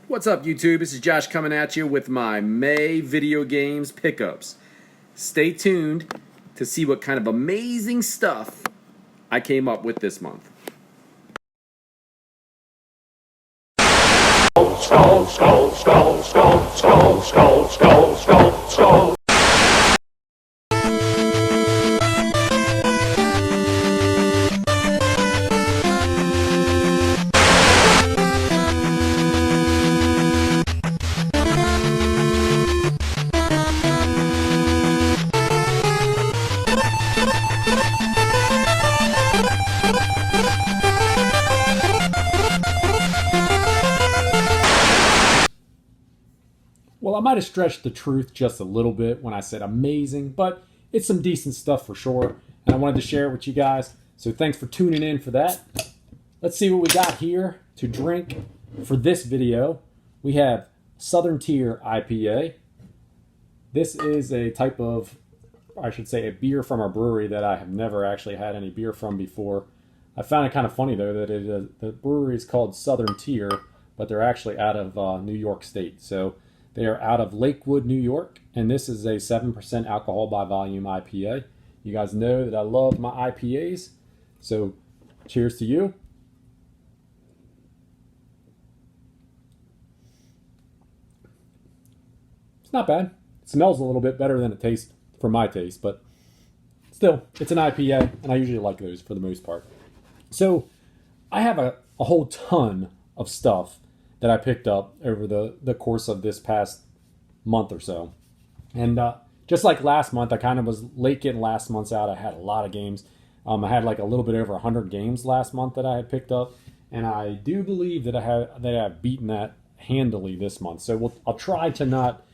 What's up, YouTube? This is Josh coming at you with my May video games pickups. Stay tuned to see what kind of amazing stuff I came up with this month. Skull, skull, skull, skull, skull, skull, skull, skull, skull. Well, I might have stretched the truth just a little bit when I said amazing, but it's some decent stuff for sure, and I wanted to share it with you guys. So thanks for tuning in for that. Let's see what we got here to drink for this video. We have Southern Tier IPA. This is a type of, I should say, a beer from our brewery that I have never actually had any beer from before. I found it kind of funny, though, that the brewery is called Southern Tier, but they're actually out of New York State. So they are out of Lakewood, New York, and this is a 7% alcohol by volume IPA. You guys know that I love my IPAs, so cheers to you. It's not bad. It smells a little bit better than it tastes for my taste, but still, it's an IPA, and I usually like those for the most part. So I have a whole ton of stuff that I picked up over the course of this past month or so. And just like last month, I kind of was late getting last month's out. I had a lot of games. I had like a little bit over 100 games last month that I had picked up. And I do believe that I've beaten that handily this month. So I'll try to not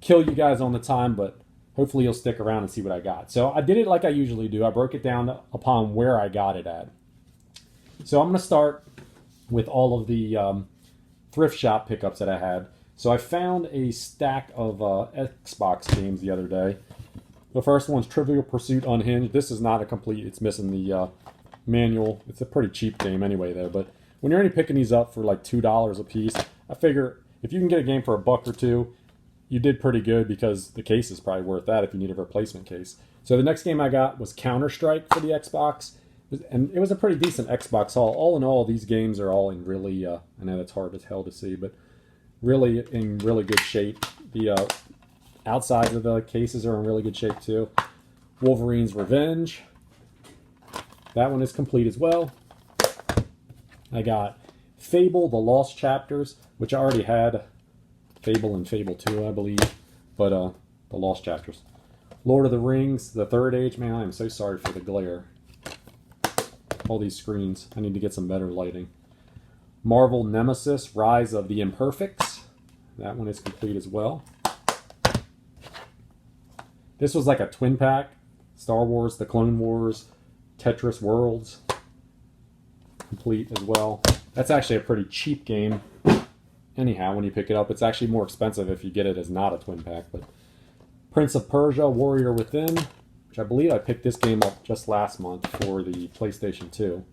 kill you guys on the time, but hopefully you'll stick around and see what I got. So I did it like I usually do. I broke it down upon where I got it at. So I'm going to start with all of the thrift shop pickups that I had. So I found a stack of Xbox games the other day. The first one's Trivial Pursuit Unhinged. This is not a complete, it's missing the manual. It's a pretty cheap game anyway though, but when you're only picking these up for like $2 a piece, I figure if you can get a game for $1 or $2, you did pretty good because the case is probably worth that if you need a replacement case. So the next game I got was Counter-Strike for the Xbox. And it was a pretty decent Xbox haul. All in all, these games are all in really, I know that's hard as hell to see, but really in really good shape. The outsides of the cases are in really good shape too. Wolverine's Revenge. That one is complete as well. I got Fable, The Lost Chapters, which I already had Fable and Fable 2, I believe, but The Lost Chapters. Lord of the Rings, The Third Age. Man, I am so sorry for the glare. All these screens. I need to get some better lighting. Marvel Nemesis, Rise of the Imperfects. That one is complete as well. This was like a twin pack. Star Wars, The Clone Wars, Tetris Worlds. Complete as well. That's actually a pretty cheap game. Anyhow, when you pick it up, it's actually more expensive if you get it as not a twin pack. But Prince of Persia, Warrior Within. I believe I picked this game up just last month for the PlayStation 2.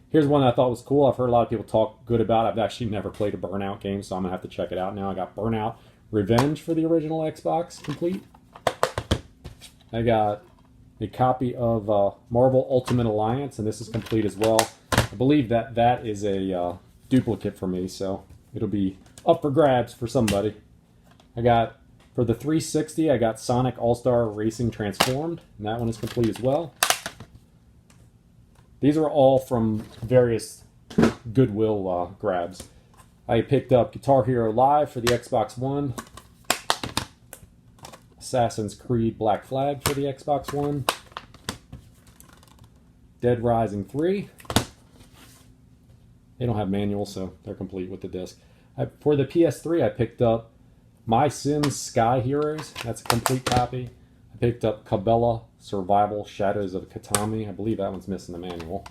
Here's one I thought was cool. I've heard a lot of people talk good about. I've actually never played a Burnout game, so I'm going to have to check it out now. I got Burnout Revenge for the original Xbox complete. I got a copy of Marvel Ultimate Alliance, and this is complete as well. I believe that is a duplicate for me, so it'll be up for grabs for somebody. I got... For the 360, I got Sonic All-Star Racing Transformed, and that one is complete as well. These are all from various Goodwill grabs. I picked up Guitar Hero Live for the Xbox One, Assassin's Creed Black Flag for the Xbox One, Dead Rising 3. They don't have manuals, so they're complete with the disc. For the PS3, I picked up My Sims Sky Heroes, that's a complete copy. I picked up Cabela Survival Shadows of Katami. I believe that one's missing the manual.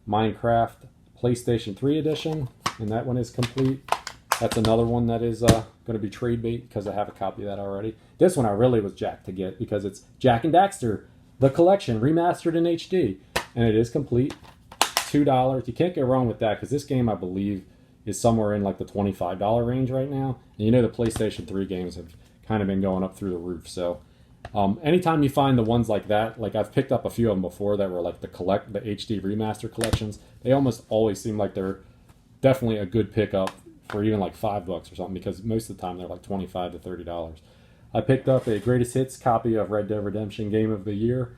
Minecraft PlayStation 3 edition, and that one is complete. That's another one that is going to be trade bait because I have a copy of that already. This one I really was jacked to get because it's Jak and Daxter, the collection, remastered in HD. And it is complete. $2. You can't go wrong with that because this game, I believe, is somewhere in like the $25 range right now. And you know the PlayStation 3 games have kind of been going up through the roof. So anytime you find the ones like that, like I've picked up a few of them before that were like the HD remaster collections, they almost always seem like they're definitely a good pickup for even like $5 or something, because most of the time they're like $25 to $30. I picked up a greatest hits copy of Red Dead Redemption Game of the Year.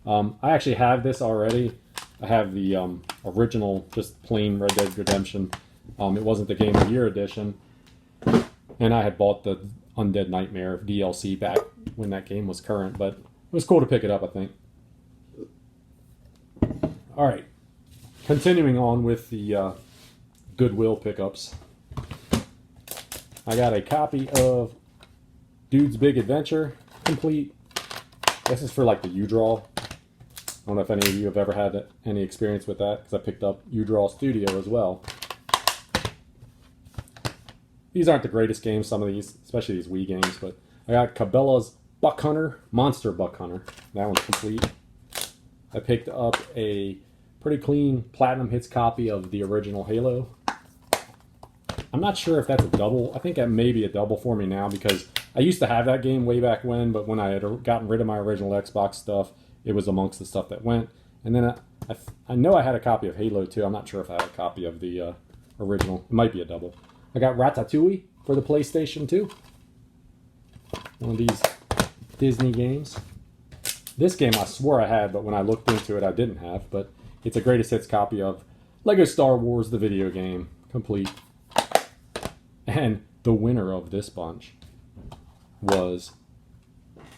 I actually have this already. I have the original, just plain Red Dead Redemption. It wasn't the Game of the Year edition. And I had bought the Undead Nightmare DLC back when that game was current, but it was cool to pick it up, I think. All right. Continuing on with the Goodwill pickups. I got a copy of Dude's Big Adventure complete. This is for like the U-Draw. I don't know if any of you have ever had any experience with that, because I picked up U-Draw Studio as well. These aren't the greatest games, some of these, especially these Wii games, but I got Cabela's Buck Hunter, Monster Buck Hunter. That one's complete. I picked up a pretty clean Platinum Hits copy of the original Halo. I'm not sure if that's a double. I think that may be a double for me now, because I used to have that game way back when, but when I had gotten rid of my original Xbox stuff, it was amongst the stuff that went. And then I know I had a copy of Halo 2. I'm not sure if I had a copy of the original. It might be a double. I got Ratatouille for the PlayStation 2. One of these Disney games. This game I swore I had, but when I looked into it, I didn't have. But it's a greatest hits copy of Lego Star Wars, the video game, complete. And the winner of this bunch was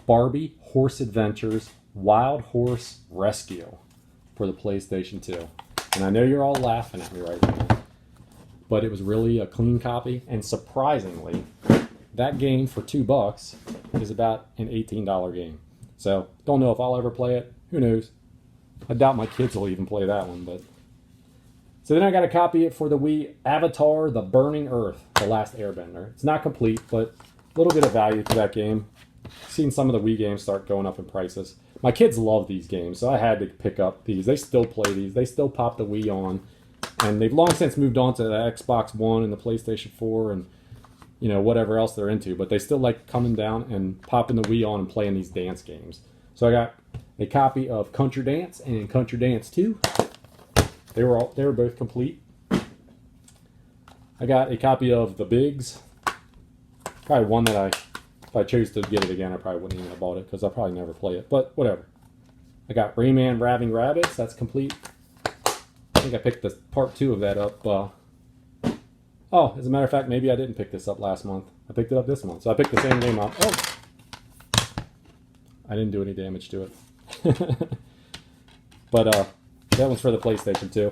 Barbie Horse Adventures Wild Horse Rescue for the PlayStation 2. And I know you're all laughing at me right now, but it was really a clean copy. And surprisingly, that game for $2 is about an $18 game. So don't know if I'll ever play it. Who knows? I doubt my kids will even play that one. But so then I got a copy for the Wii, Avatar: The Burning Earth, The Last Airbender. It's not complete, but a little bit of value to that game. Seen some of the Wii games start going up in prices. My kids love these games, so I had to pick up these. They still play these. They still pop the Wii on. And they've long since moved on to the Xbox One and the PlayStation 4 and, you know, whatever else they're into. But they still like coming down and popping the Wii on and playing these dance games. So I got a copy of Country Dance and Country Dance 2. They were both complete. I got a copy of The Bigs. Probably one that if I chose to get it again, I probably wouldn't even have bought it, because I'll probably never play it. But whatever. I got Rayman Raving Rabbits. That's complete. I think I picked the part 2 of that up. Oh, as a matter of fact, maybe I didn't pick this up last month. I picked it up this month. So I picked the same game up. Oh! I didn't do any damage to it. But that one's for the PlayStation 2.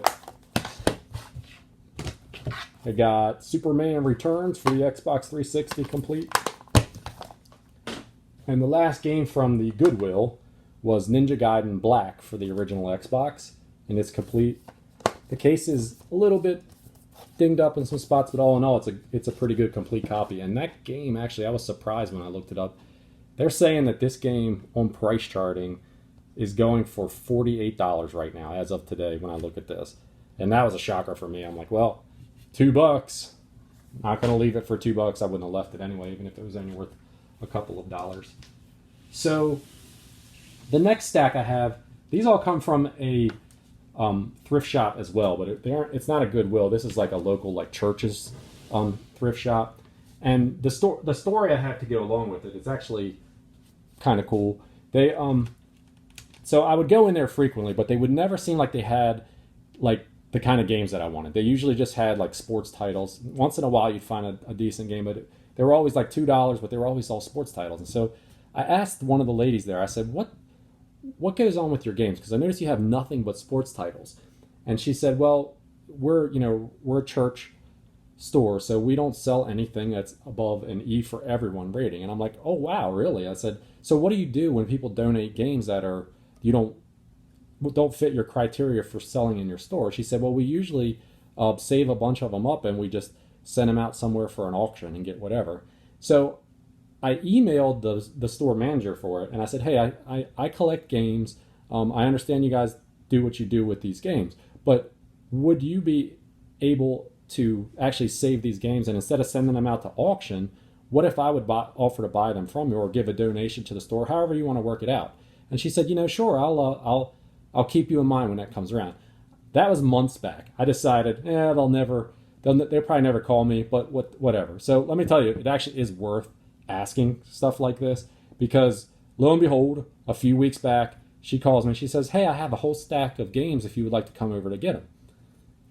I got Superman Returns for the Xbox 360 complete. And the last game from the Goodwill was Ninja Gaiden Black for the original Xbox. And it's complete. The case is a little bit dinged up in some spots, but all in all, it's a pretty good complete copy. And that game, actually, I was surprised when I looked it up. They're saying that this game on price charting is going for $48 right now, as of today, when I look at this. And that was a shocker for me. I'm like, well, $2. Not going to leave it for $2. I wouldn't have left it anyway, even if it was only worth a couple of dollars. So the next stack I have, these all come from a thrift shop as well, but it's not a Goodwill. This is like a local, like, church's thrift shop. And the story I have to go along with it is actually kind of cool. They so I would go in there frequently, but they would never seem like they had like the kind of games that I wanted. They usually just had like sports titles. Once in a while you'd find a decent game, but they were always like $2, but they were always all sports titles. And so I asked one of the ladies there, I said, what goes on with your games? Because I noticed you have nothing but sports titles. And she said, well, we're a church store, so we don't sell anything that's above an E for everyone rating. And I'm like, oh wow, really? I said, so what do you do when people donate games that you don't fit your criteria for selling in your store? She said, well, we usually save a bunch of them up and we just send them out somewhere for an auction and get whatever. So I emailed the store manager for it, and I said, hey, I collect games. I understand you guys do what you do with these games, but would you be able to actually save these games, and instead of sending them out to auction, what if I would offer to buy them from you or give a donation to the store, however you want to work it out? And she said, sure, I'll keep you in mind when that comes around. That was months back. I decided, they'll probably never call me, but whatever. So let me tell you, it actually is worth asking stuff like this, because lo and behold, a few weeks back, she calls me. She says, hey, I have a whole stack of games if you would like to come over to get them,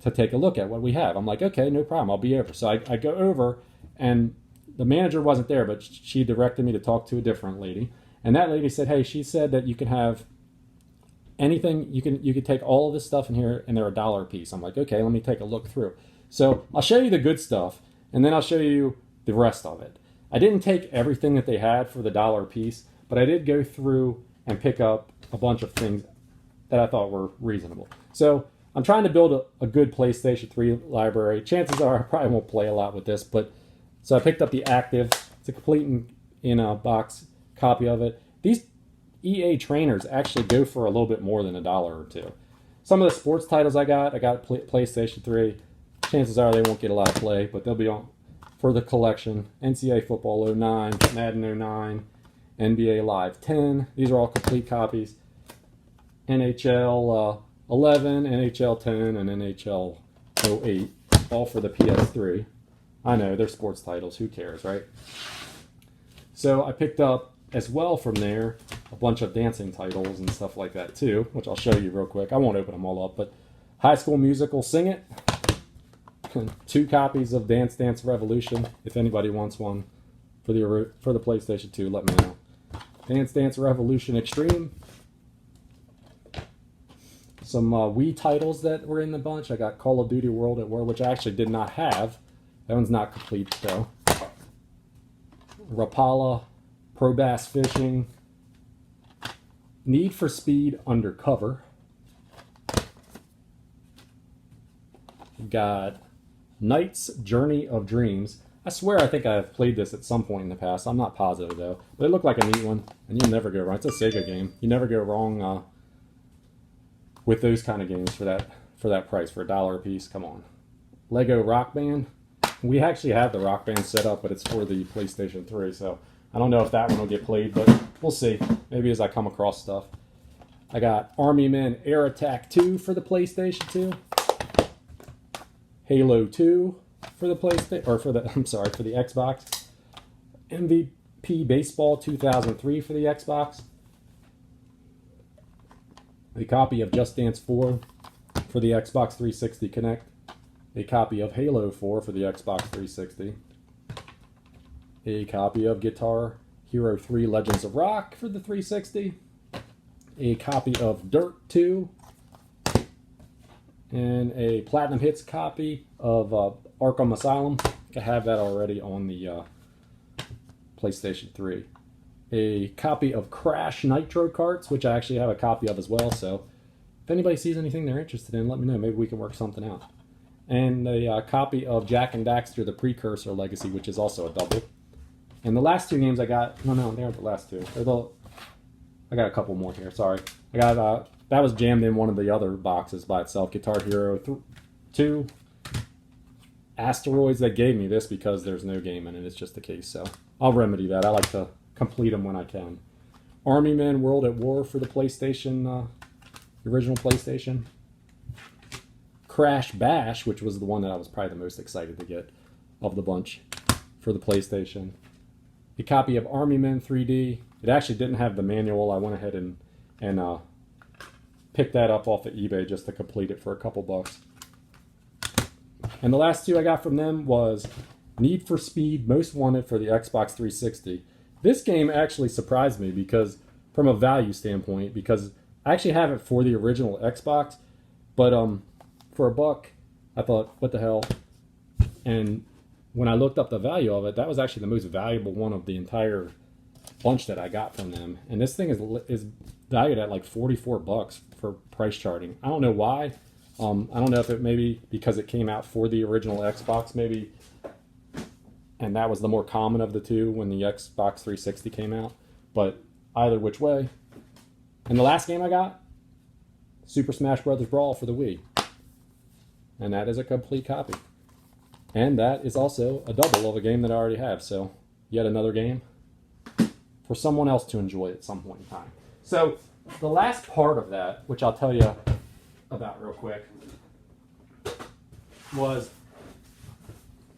to take a look at what we have. I'm like, okay, no problem. I'll be over. So I go over, and the manager wasn't there, but she directed me to talk to a different lady. And that lady said, hey, she said that you can have anything. You can take all of this stuff in here, and they're $1 a piece. I'm like, okay, let me take a look through. So I'll show you the good stuff, and then I'll show you the rest of it. I didn't take everything that they had for the $1 a piece, but I did go through and pick up a bunch of things that I thought were reasonable. So I'm trying to build a good PlayStation 3 library. Chances are I probably won't play a lot with this, but so I picked up the Active. It's a complete in a box copy of it. These EA trainers actually go for a little bit more than $1 or $2. Some of the sports titles I got PlayStation 3. Chances are they won't get a lot of play, but they'll be on for the collection. NCAA Football 09, Madden 09, NBA Live 10. These are all complete copies. NHL 11, NHL 10, and NHL 08, all for the PS3. I know, they're sports titles. Who cares, right? So I picked up, as well from there, a bunch of dancing titles and stuff like that, too, which I'll show you real quick. I won't open them all up, but High School Musical Sing It. 2 copies of Dance Dance Revolution. If anybody wants one for the PlayStation 2, let me know. Dance Dance Revolution Extreme. Some Wii titles that were in the bunch. I got Call of Duty World at War, which I actually did not have. That one's not complete, though. Rapala, Pro Bass Fishing, Need for Speed Undercover. We've got Knight's Journey of Dreams. I swear I think I've played this at some point in the past. I'm not positive, though. But it looked like a neat one, and you'll never go wrong. It's a Sega game. You never go wrong with those kind of games for that price, for $1 a piece. Come on. Lego Rock Band. We actually have the Rock Band set up, but it's for the PlayStation 3, so I don't know if that one will get played, but we'll see. Maybe as I come across stuff. I got Army Men Air Attack 2 for the PlayStation 2. Halo 2 for the PlayStation, or for the Xbox. MVP Baseball 2003 for the Xbox. A copy of Just Dance 4 for the Xbox 360 Kinect. A copy of Halo 4 for the Xbox 360. A copy of Guitar Hero 3 Legends of Rock for the 360. A copy of Dirt 2. And a Platinum Hits copy of Arkham Asylum. I have that already on the PlayStation 3. A copy of Crash Nitro Karts, which I actually have a copy of as well. So if anybody sees anything they're interested in, let me know. Maybe we can work something out. And a copy of Jak and Daxter, the Precursor Legacy, which is also a double. And the last 2 games I got, no, they aren't the last 2. I got a couple more here, sorry. I got, that was jammed in one of the other boxes by itself. Guitar Hero 2. Asteroids, they gave me this because there's no game in it. It's just the case, so I'll remedy that. I like to complete them when I can. Army Men World at War for the PlayStation, the original PlayStation. Crash Bash, which was the one that I was probably the most excited to get of the bunch for the PlayStation. A copy of Army Men 3D. It actually didn't have the manual. I went ahead and picked that up off of eBay just to complete it for a couple bucks. And the last 2 I got from them was Need for Speed Most Wanted for the Xbox 360. This game actually surprised me because, from a value standpoint, because I actually have it for the original Xbox, but for $1, I thought, what the hell? And when I looked up the value of it, that was actually the most valuable one of the entire bunch that I got from them. And this thing is valued at like $44 for price charting. I don't know why. I don't know if it maybe because it came out for the original Xbox, maybe, and that was the more common of the 2 when the Xbox 360 came out. But either which way. And the last game I got, Super Smash Bros. Brawl for the Wii. And that is a complete copy. And that is also a double of a game that I already have. So yet another game for someone else to enjoy at some point in time. So the last part of that, which I'll tell you about real quick, was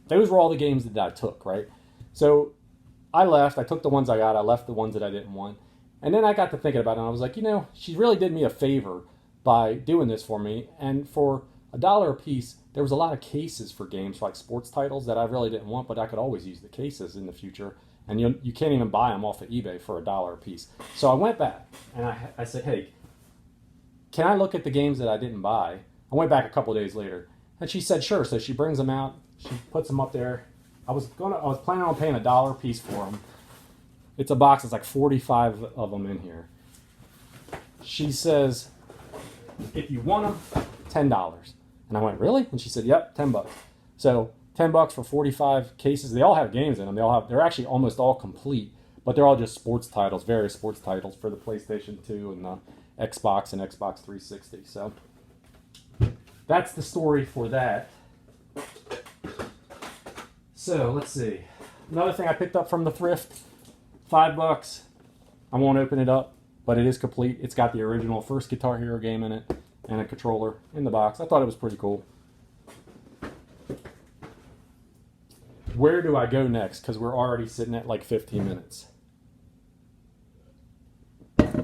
those were all the games that I took, right? So I left. I took the ones I got. I left the ones that I didn't want. And then I got to thinking about it, and I was like, she really did me a favor by doing this for me. And for $1 a piece, there was a lot of cases for games like sports titles that I really didn't want, but I could always use the cases in the future. And you can't even buy them off of eBay for $1 a piece. So I went back and I said, hey, can I look at the games that I didn't buy? I went back a couple of days later, and she said sure. So she brings them out, she puts them up there. I was planning on paying $1 a piece for them. It's a box. It's like 45 of them in here. She says, if you want them, $10. And I went, really? And she said, yep, $10. So $10 for 45 cases. They all have games in them. They're actually almost all complete, but they're all just sports titles, various sports titles for the PlayStation 2 and the Xbox and Xbox 360. So that's the story for that. So let's see. Another thing I picked up from the thrift, $5. I won't open it up, but it is complete. It's got the original first Guitar Hero game in it and a controller in the box. I thought it was pretty cool. Where do I go next? Because we're already sitting at like 15 minutes.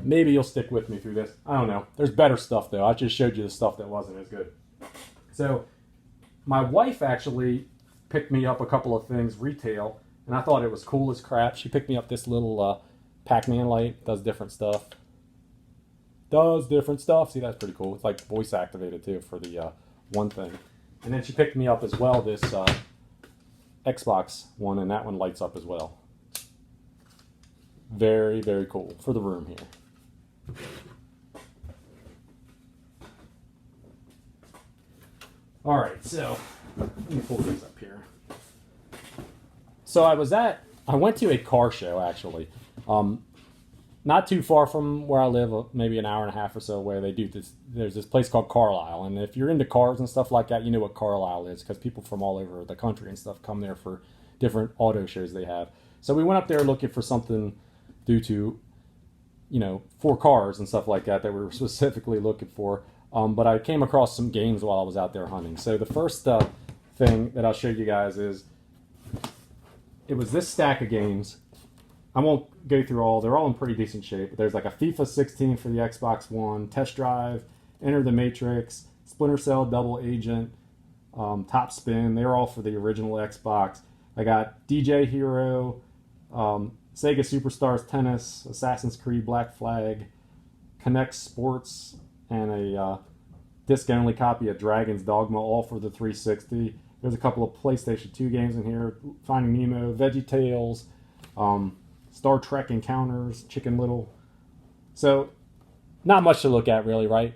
Maybe you'll stick with me through this. I don't know. There's better stuff though. I just showed you the stuff that wasn't as good. So my wife actually picked me up a couple of things retail, and I thought it was cool as crap. She picked me up this little Pac-Man light. Does different stuff. See, that's pretty cool. It's like voice activated too for the one thing. And then she picked me up as well this Xbox one, and that one lights up as well. Very, very cool for the room here. All right, so let me pull these up here. So I went to a car show actually, not too far from where I live, maybe an hour and a half or so away. They do this. There's this place called Carlisle, and if you're into cars and stuff like that, you know what Carlisle is because people from all over the country and stuff come there for different auto shows they have. So we went up there looking for something due to, for cars and stuff like that we were specifically looking for. But I came across some games while I was out there hunting. So the first thing that I'll show you guys is, it was this stack of games. I won't go through all. They're all in pretty decent shape. But there's like a FIFA 16 for the Xbox One, Test Drive, Enter the Matrix, Splinter Cell, Double Agent, Top Spin. They were all for the original Xbox. I got DJ Hero, Sega Superstars Tennis, Assassin's Creed Black Flag, Connect Sports, and a disc-only copy of Dragon's Dogma, all for the 360. There's a couple of PlayStation 2 games in here, Finding Nemo, VeggieTales, Star Trek Encounters, Chicken Little. So, not much to look at really, right?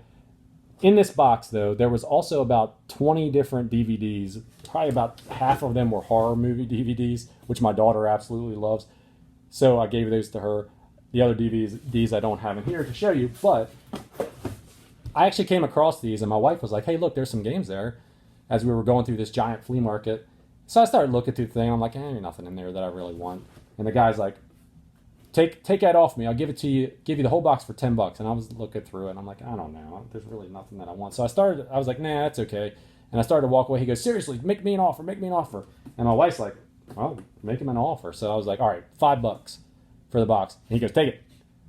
In this box, though, there was also about 20 different DVDs. Probably about half of them were horror movie DVDs, which my daughter absolutely loves. So I gave those to her. The other DVDs I don't have in here to show you, but I actually came across these, and my wife was like, hey, look, there's some games there, as we were going through this giant flea market. So I started looking through the thing. I'm like, there's nothing in there that I really want. And the guy's like, take that off me. I'll give you the whole box for $10. And I was looking through it, and I'm like, I don't know. There's really nothing that I want. So I was like, nah, that's okay. And I started to walk away. He goes, seriously, make me an offer. And my wife's like, well, make him an offer. So I was like, all right, $5 for the box. And he goes, take it.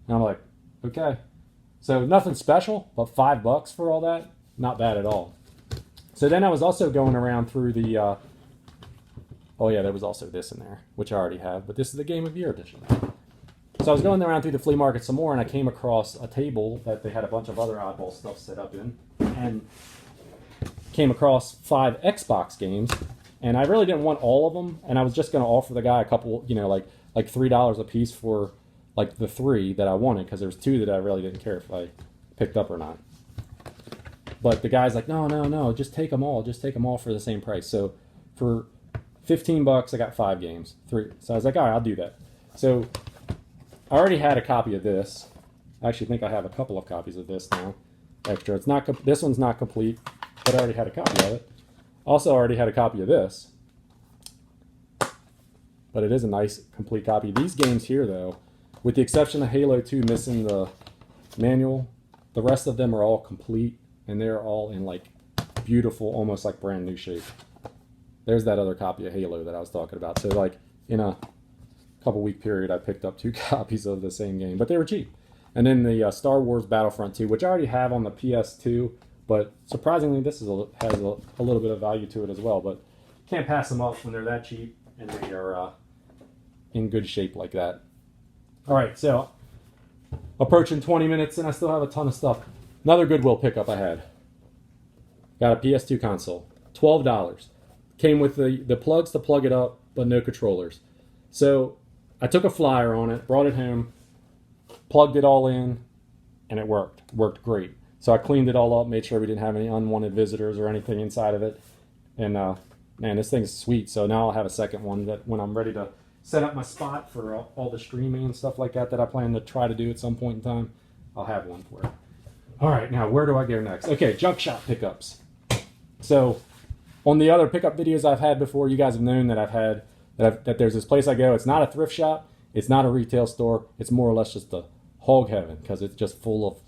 And I'm like, okay. So nothing special, but $5 for all that, not bad at all. So then I was also going around through the, oh yeah, there was also this in there, which I already have, but this is the Game of Year edition. So I was going around through the flea market some more, and I came across a table that they had a bunch of other oddball stuff set up in, and came across 5 Xbox games, and I really didn't want all of them, and I was just going to offer the guy a couple, like $3 a piece for like the 3 that I wanted, because there's 2 that I really didn't care if I picked up or not. But the guy's like, no, just take them all for the same price. So for $15, I got 5 games, 3. So I was like, all right, I'll do that. So I already had a copy of this. I actually think I have a couple of copies of this now, extra. It's not this one's not complete, but I already had a copy of it. Also, already had a copy of this, but it is a nice complete copy. These games here, though, with the exception of Halo 2 missing the manual, the rest of them are all complete, and they're all in like beautiful, almost like brand new shape. There's that other copy of Halo that I was talking about. So like in a couple week period, I picked up 2 copies of the same game, but they were cheap. And then the Star Wars Battlefront 2, which I already have on the PS2, but surprisingly this has a little bit of value to it as well. But can't pass them up when they're that cheap and they are in good shape like that. All right, so approaching 20 minutes and I still have a ton of stuff. Another Goodwill pickup I had. Got a PS2 console, $12. Came with the plugs to plug it up, but no controllers. So I took a flyer on it, brought it home, plugged it all in, and it worked. Worked great. So I cleaned it all up, made sure we didn't have any unwanted visitors or anything inside of it. And man, this thing's sweet. So now I'll have a second one that when I'm ready to set up my spot for all the streaming and stuff like that I plan to try to do at some point in time, I'll have one for it. All right, now where do I go next? Okay, junk shop pickups. So on the other pickup videos I've had before, you guys have known that that there's this place I go. It's not a thrift shop. It's not a retail store. It's more or less just a hog heaven because it's just full of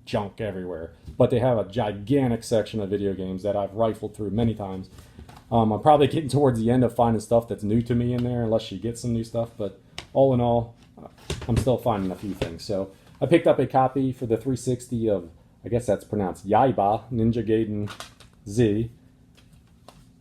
junk everywhere. But they have a gigantic section of video games that I've rifled through many times. I'm probably getting towards the end of finding stuff that's new to me in there, unless you get some new stuff. But all in all, I'm still finding a few things. So I picked up a copy for the 360 of, I guess that's pronounced Yaiba Ninja Gaiden Z.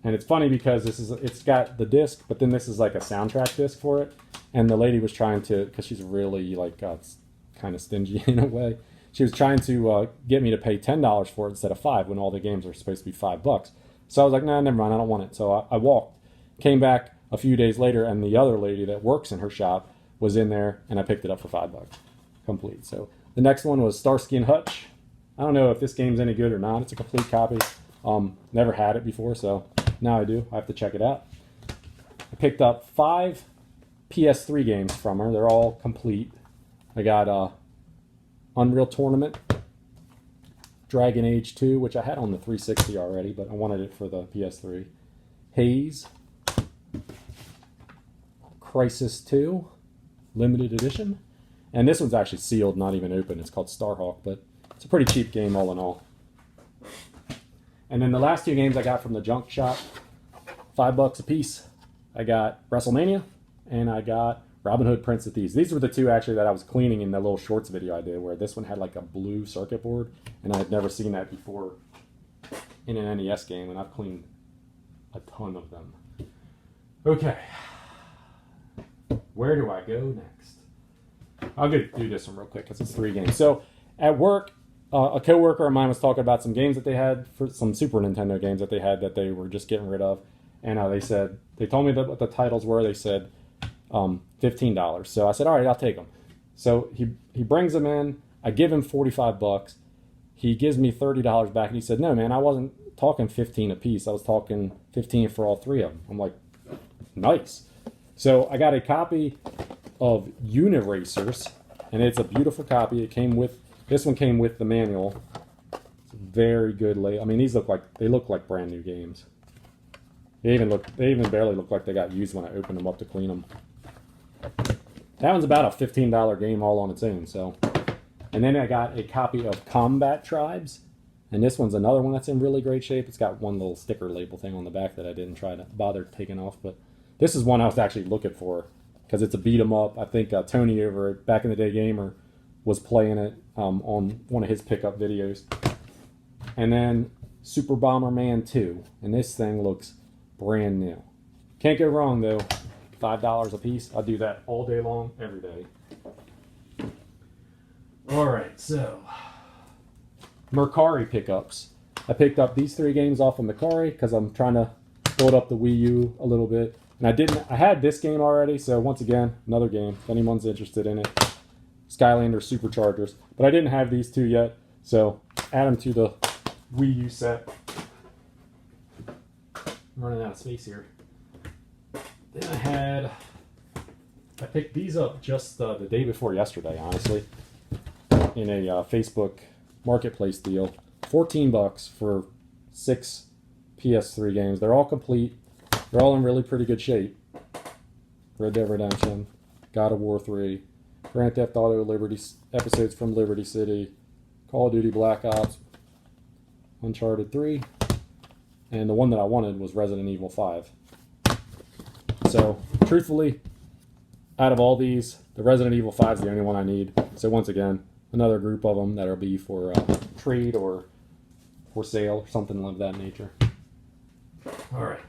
And it's funny because it's got the disc, but then this is like a soundtrack disc for it. And the lady was trying to, because she's really like kind of stingy in a way, she was trying to get me to pay $10 for it instead of $5 when all the games are supposed to be $5. So I was like, nah, never mind, I don't want it. So I walked, came back a few days later, and the other lady that works in her shop was in there, and I picked it up for $5, complete. So the next one was Starsky and Hutch. I don't know if this game's any good or not. It's a complete copy. Never had it before, so now I do. I have to check it out. I picked up 5 PS3 games from her. They're all complete. I got Unreal Tournament, Dragon Age 2, which I had on the 360 already, but I wanted it for the PS3. Haze, Crisis 2, limited edition. And this one's actually sealed, not even open. It's called Starhawk, but it's a pretty cheap game all in all. And then the last 2 games I got from the junk shop, $5 a piece. I got WrestleMania, and I got Robin Hood Prince of Thieves. These were the 2 actually that I was cleaning in the little shorts video I did, where this one had like a blue circuit board, and I had never seen that before in an NES game, and I've cleaned a ton of them. Okay, where do I go next? I'll go do this one real quick because it's 3 games. So at work, a coworker of mine was talking about some games that they had, for some Super Nintendo games that they had that they were just getting rid of, and they told me what the titles were. They said $15. So I said, all right, I'll take them. So he brings them in. I give him $45. He gives me $30 back, and he said, no, man, I wasn't talking 15 a piece. I was talking 15 for all 3 of them. I'm like, nice. So I got a copy of Uniracers, and it's a beautiful copy. This one came with the manual. It's very good. I mean, these look like brand new games. They even barely look like they got used when I opened them up to clean them. That one's about a $15 game all on its own. So, and then I got a copy of Combat Tribes, and this one's another one that's in really great shape. It's got one little sticker label thing on the back that I didn't try to bother taking off, but this is one I was actually looking for because it's a beat 'em up. I think Tony over at Back in the Day Gamer was playing it on one of his pickup videos. And then Super Bomberman 2, and this thing looks brand new. Can't go wrong though. $5 a piece. I'll do that all day long, every day. Alright, so Mercari pickups. I picked up these 3 games off of Mercari because I'm trying to build up the Wii U a little bit. And I had this game already, so once again, another game, if anyone's interested in it. Skylander Superchargers. But I didn't have these 2 yet, so add them to the Wii U set. I'm running out of space here. Then I picked these up just the day before yesterday, honestly, in a Facebook Marketplace deal. $14 for 6 PS3 games. They're all complete. They're all in really pretty good shape. Red Dead Redemption, God of War 3, Grand Theft Auto Liberty episodes from Liberty City, Call of Duty Black Ops, Uncharted 3, and the one that I wanted was Resident Evil 5. So, truthfully, out of all these, the Resident Evil 5 is the only one I need. So once again, another group of them that'll be for trade or for sale or something of that nature. All right.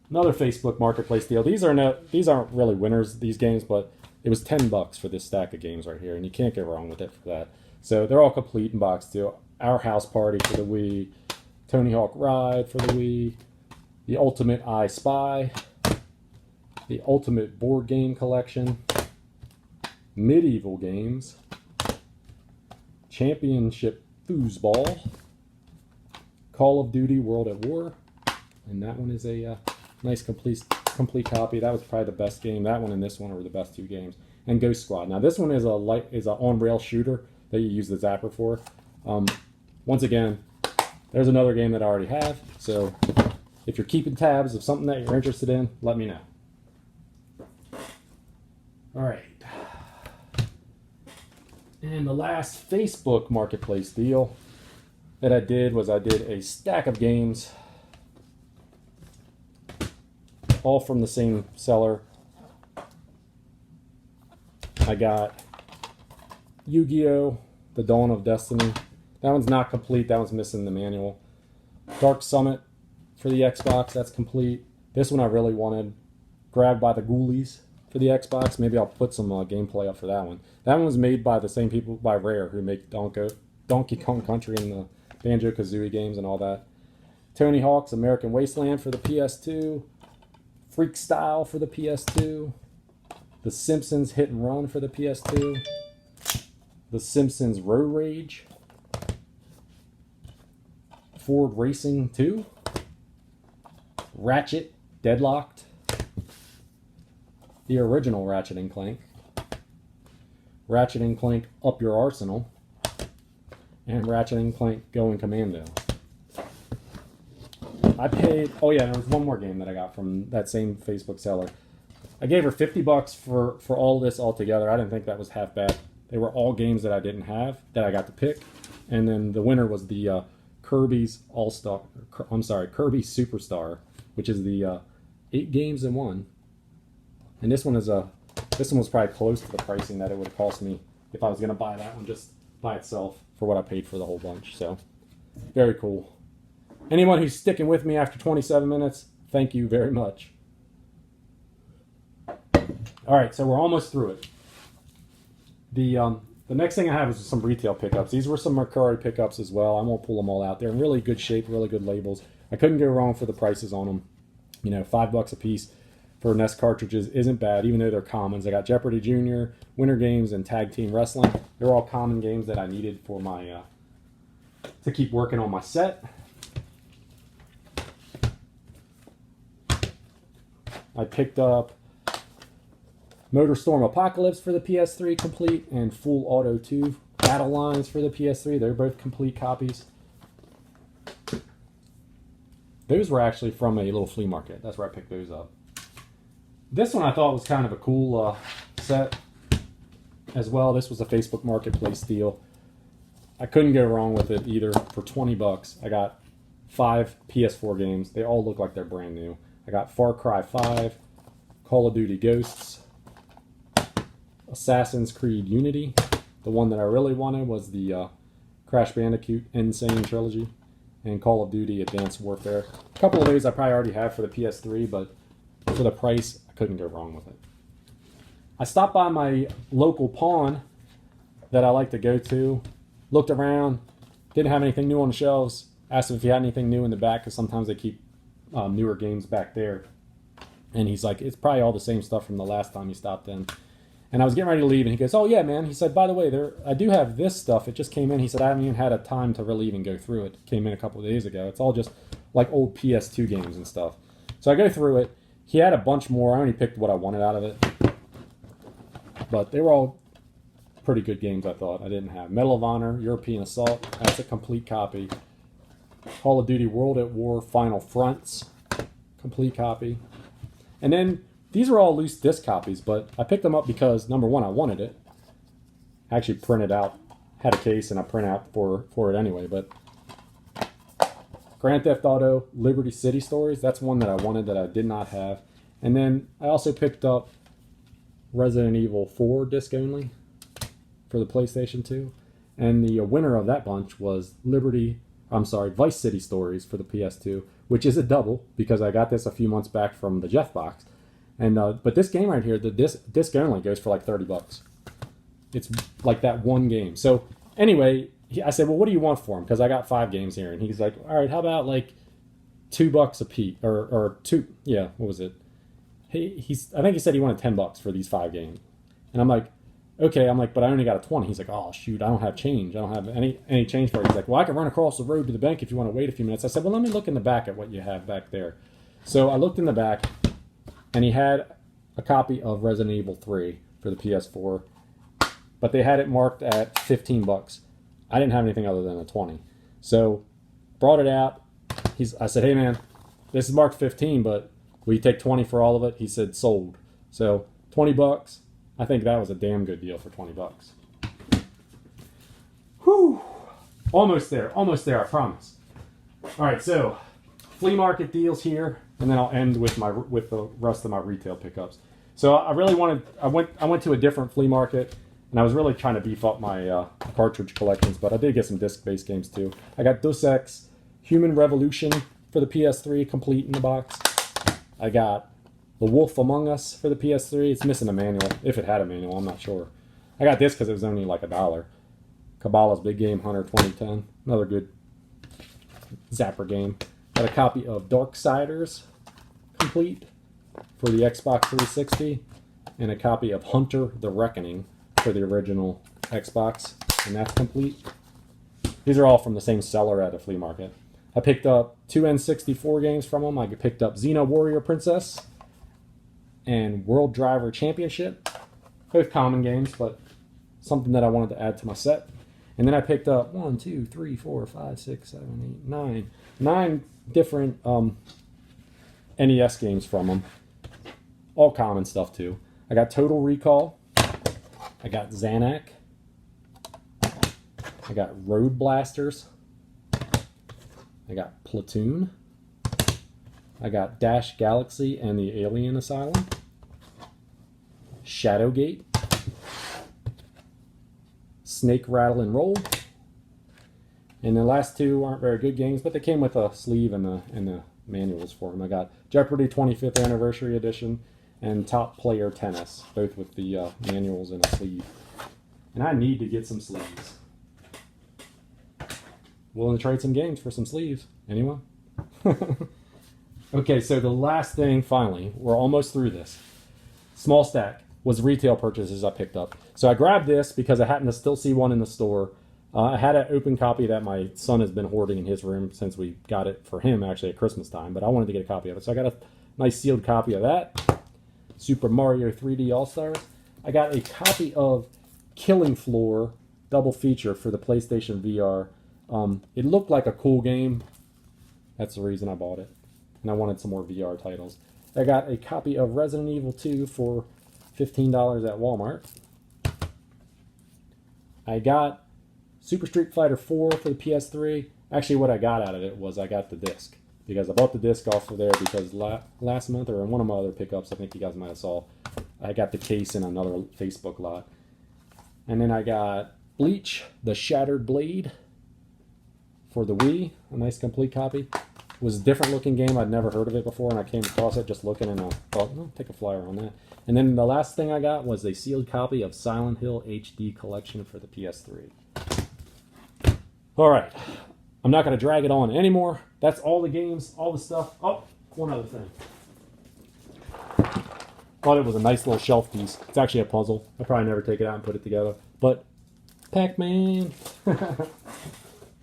Another Facebook Marketplace deal. These aren't really winners, these games, but it was $10 for this stack of games right here, and you can't go wrong with it for that. So they're all complete in box too. Our House Party for the Wii, Tony Hawk Ride for the Wii, the Ultimate I Spy, the Ultimate Board Game Collection, Medieval Games, Championship Foosball, Call of Duty World at War, and that one is a nice complete copy. That was probably the best game. That one and this one were the best two games. And Ghost Squad. Now this one is a on-rail shooter that you use the zapper for. Once again, there's another game that I already have. So if you're keeping tabs of something that you're interested in, let me know. All right. And the last Facebook Marketplace deal that I did was I did a stack of games, all from the same seller. I got Yu-Gi-Oh! The Dawn of Destiny. That one's not complete. That one's missing the manual. Dark Summit for the Xbox. That's complete. This one I really wanted. Grabbed by the Ghoulies for the Xbox. Maybe I'll put some gameplay up for that one. That one was made by the same people, by Rare, who make Donkey Kong Country and the Banjo-Kazooie games and all that. Tony Hawk's American Wasteland for the PS2. Freak Style for the PS2. The Simpsons Hit and Run for the PS2. The Simpsons Road Rage. Ford Racing 2. Ratchet Deadlocked. The original Ratchet and Clank. Ratchet and Clank Up Your Arsenal. And Ratchet and Clank Going Commando. I paid, oh yeah, there was one more game that I got from that same Facebook seller. I gave her $50 for all this all together. I didn't think that was half bad. They were all games that I didn't have that I got to pick. And then the winner was the Kirby's Kirby Superstar, which is the 8 games in one. And this one was probably close to the pricing that it would have cost me if I was going to buy that one just by itself for what I paid for the whole bunch. So, very cool. Anyone who's sticking with me after 27 minutes, thank you very much. All right, so we're almost through it. The next thing I have is some retail pickups. These were some Mercari pickups as well. I won't pull them all out. They're in really good shape, really good labels. I couldn't go wrong for the prices on them. You know, $5 a piece for NES cartridges isn't bad, even though they're commons. I got Jeopardy Jr., Winter Games, and Tag Team Wrestling. They're all common games that I needed for my to keep working on my set. I picked up MotorStorm Apocalypse for the PS3 complete and Full Auto 2 Battle Lines for the PS3. They're both complete copies. Those were actually from a little flea market. That's where I picked those up. This one I thought was kind of a cool set as well. This was a Facebook Marketplace deal. I couldn't go wrong with it either. For $20, I got 5 PS4 games. They all look like they're brand new. I got Far Cry 5, Call of Duty Ghosts, Assassin's Creed Unity. The one that I really wanted was the Crash Bandicoot Insane Trilogy and Call of Duty Advanced Warfare. A couple of those I probably already have for the PS3, but for the price, I couldn't go wrong with it. I stopped by my local pawn that I like to go to, looked around, didn't have anything new on the shelves, asked him if he had anything new in the back, because sometimes they keep newer games back there. And he's like, it's probably all the same stuff from the last time he stopped in. And I was getting ready to leave, and he goes, oh yeah, man. He said, by the way, I do have this stuff. It just came in. He said, I haven't even had a time to really even go through it. It came in a couple of days ago. It's all just like old PS2 games and stuff. So I go through it. He had a bunch more. I only picked what I wanted out of it. But they were all pretty good games, I thought. I didn't have Medal of Honor, European Assault. That's a complete copy. Call of Duty World at War, Final Fronts. complete copy. And then these are all loose disc copies, but I picked them up because, number one, I wanted it. I actually printed out, had a case, and I print out for it anyway. But Grand Theft Auto Liberty City Stories, that's one that I wanted that I did not have. And then I also picked up Resident Evil 4 disc only for the PlayStation 2. And the winner of that bunch was Vice City Stories for the PS2, which is a double because I got this a few months back from the Jeff box. And but this game right here, the disc only goes for like $30. It's like that one game. So anyway, I said, well, what do you want for him? Because I got 5 games here, and he's like, all right, how about like $2 a piece or two? Yeah, what was it? I think he said he wanted $10 for these 5 games, and I'm like, okay. I'm like, but I only got a 20. He's like, oh shoot, I don't have change. I don't have any change for it. He's like, well, I can run across the road to the bank if you want to wait a few minutes. I said, well, let me look in the back at what you have back there. So I looked in the back, and he had a copy of Resident Evil 3 for the PS4, but they had it marked at $15. I didn't have anything other than a 20. So brought it out. I said, hey man, this is marked 15, but will you take 20 for all of it? He said, sold. So $20. I think that was a damn good deal for $20. Whew. Almost there, I promise. All right, so flea market deals here, and then I'll end with the rest of my retail pickups. So I really wanted, I went to a different flea market, and I was really trying to beef up my cartridge collections, but I did get some disc-based games too. I got Deus Ex Human Revolution for the PS3 complete in the box. I got The Wolf Among Us for the PS3. It's missing a manual. If it had a manual, I'm not sure. I got this because it was only like $1. Cabela's Big Game Hunter 2010. Another good Zapper game. Got a copy of Darksiders complete for the Xbox 360. And a copy of Hunter the Reckoning for the original Xbox. And that's complete. These are all from the same seller at a flea market. I picked up 2 N64 games from them. I picked up Xena Warrior Princess and World Driver Championship. Both common games, but something that I wanted to add to my set. And then I picked up 1, 2, 3, 4, 5, 6, 7, 8, 9 different NES games from them. All common stuff too. I got Total Recall. I got Xanac. I got Road Blasters. I got Platoon. I got Dash Galaxy and the Alien Asylum. Shadowgate. Snake Rattle and Roll. And the last 2 aren't very good games, but they came with a sleeve and the manuals for them. I got Jeopardy 25th Anniversary Edition and Top Player Tennis, both with the manuals and a sleeve. And I need to get some sleeves. Willing to trade some games for some sleeves. Anyone? Okay, so the last thing, finally, we're almost through this. Small stack was retail purchases I picked up. So I grabbed this because I happened to still see one in the store. I had an open copy that my son has been hoarding in his room since we got it for him actually at Christmas time, but I wanted to get a copy of it. So I got a nice sealed copy of that. Super Mario 3D All-Stars. I got a copy of Killing Floor double feature for the PlayStation VR. It looked like a cool game. That's the reason I bought it. And I wanted some more VR titles. I got a copy of Resident Evil 2 for $15 at Walmart. I got Super Street Fighter 4 for the PS3. Actually, what I got out of it was I got the disc. Because I bought the disc off of there because last month, or in one of my other pickups, I think you guys might have saw, I got the case in another Facebook lot. And then I got Bleach, the Shattered Blade for the Wii, a nice complete copy. It was a different looking game. I'd never heard of it before, and I came across it just looking, and I thought, oh, take a flyer on that. And then the last thing I got was a sealed copy of Silent Hill HD Collection for the PS3. All right. I'm not going to drag it on anymore. That's all the games, all the stuff. Oh, one other thing. Thought it was a nice little shelf piece. It's actually a puzzle. I'll probably never take it out and put it together. But, Pac-Man.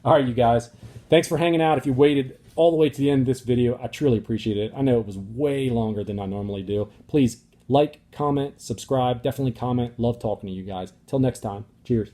All right, you guys. Thanks for hanging out. If you waited all the way to the end of this video, I truly appreciate it. I know it was way longer than I normally do. Please like, comment, subscribe. Definitely comment. Love talking to you guys. Till next time. Cheers.